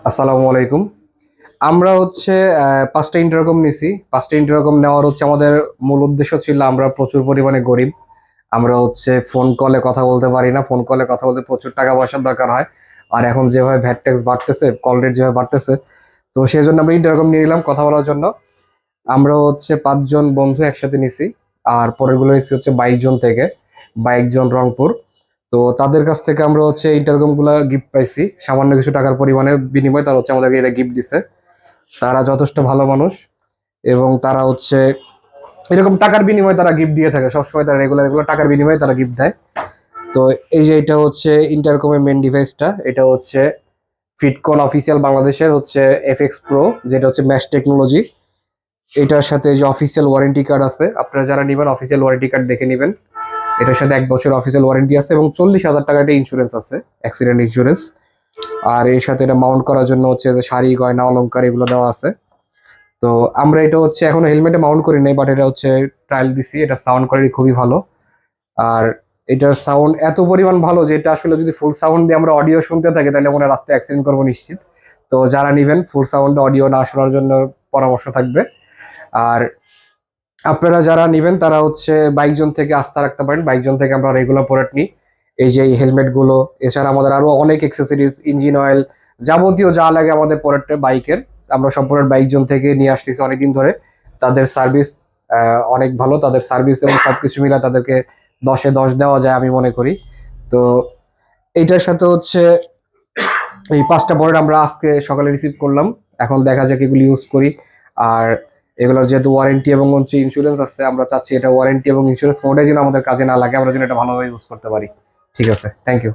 আসসালামু আলাইকুম। আমরা হচ্ছে ৫টা ইন্টারকম নিছি। ৫টা ইন্টারকম নেওয়ার হচ্ছে আমাদের মূল উদ্দেশ্য ছিল আমরা প্রচুর পরিমাণে গরিব। আমরা হচ্ছে ফোন কলে কথা বলতে পারি না। ফোন কলে কথা বলতে প্রচুর টাকা পয়সার দরকার হয়। আর এখন যেভাবে ভ্যাট ট্যাক্স বাড়তেছে, কল রেট যেভাবে বাড়তেছে, তো সেজন্য আমরা ইন্টারকম নিয়ে নিলাম কথা বলার জন্য। আমরা হচ্ছে ৫ জন বন্ধু একসাথে নিছি। আর পরেরগুলো নিছি হচ্ছে ২২ জন থেকে, ২২ জন রংপুর। তো তাদের কাছ থেকে আমরা হচ্ছে ইন্টারকম গুলা গিফট পাইছি সামান্য কিছু টাকার পরিমাণে বিনিময়ে। তারা হচ্ছে আমাদেরকে এটা গিফট দিছে। তারা যথেষ্ট ভালো মানুষ এবং তারা হচ্ছে এরকম টাকার বিনিময়ে তারা গিফট দিয়ে থাকে সবসময়। তারা রেগুলার এগুলো টাকার বিনিময়ে তারা গিফট দেয়। তো এই যে এটা হচ্ছে ইন্টারকমের মেন ডিভাইসটা। এটা হচ্ছে ফিটকন অফিসিয়াল বাংলাদেশের হচ্ছে এফএক্স প্রো, যেটা হচ্ছে ম্যাশ টেকনোলজি। এটার সাথে যে অফিসিয়াল ওয়ারেন্টি কার্ড আছে, আপনারা যারা নেবেন অফিসিয়াল ওয়ারেন্টি কার্ড দেখে নেবেন। এটার সাথে ১ বছর অফিসিয়াল ওয়ারেন্টি আছে এবং ৪০,০০০ টাকা একটা ইন্স্যুরেন্স আছে, অ্যাক্সিডেন্ট ইন্স্যুরেন্স। আর এর সাথে এটা মাউন্ট করার জন্য হচ্ছে যে শাড়ি গয়না অলংকার এগুলো দেওয়া আছে। তো আমরা এটা হচ্ছে এখনো হেলমেটে মাউন্ট করি নাই, বাট এটা হচ্ছে ট্রায়াল দিছি। এটা সাউন্ড কোয়ালিটি খুবই ভালো। আর এটার সাউন্ড এত পরিমাণ ভালো যে এটা আসলে যদি ফুল সাউন্ড দিয়ে আমরা অডিও শুনতে থাকি তাহলে মনে হয় রাস্তায় অ্যাক্সিডেন্ট করবো নিশ্চিত। তো যারা নিবেন ফুল সাউন্ড অডিও না শোনার জন্য পরামর্শ থাকবে। আর আপনারা যারা নিবেন তারা হচ্ছে ২২ জন থেকে আস্থা রাখতে পারেন। ২২ জন থেকে আমরা রেগুলার প্রোডাক্ট নিই। এই যে এই হেলমেট গুলো, এছাড়া আমাদের আরো অনেক এক্সেসরিজ, ইঞ্জিন অয়েল, যাবতীয় যা লাগে আমাদের প্রোডাক্টে বাইকের, আমরা সব প্রোডাক্ট ২২ জন থেকে নিয়ে আসতেছি অনেকদিন ধরে। তাদের সার্ভিস অনেক ভালো। তাদের সার্ভিস এবং সবকিছু মিলে তাদেরকে ১০-এ ১০ দেওয়া যায় আমি মনে করি। তো এইটার সাথে হচ্ছে এই ৫টা প্রোডাক্ট আমরা আজকে সকালে রিসিভ করলাম। এখন দেখা যাক এগুলো ইউজ করি। আর এগুলোর যেহেতু ওয়ারেন্টি এবং হচ্ছে ইন্স্যুরেন্স আছে, আমরা চাচ্ছি এটা ওয়ারেন্টি এবং ইন্স্যুরেন্স কোনোটাই যেন আমাদের কাজে না লাগে, আমরা যেন এটা ভালোভাবে ইউজ করতে পারি। ঠিক আছে, থ্যাংক ইউ।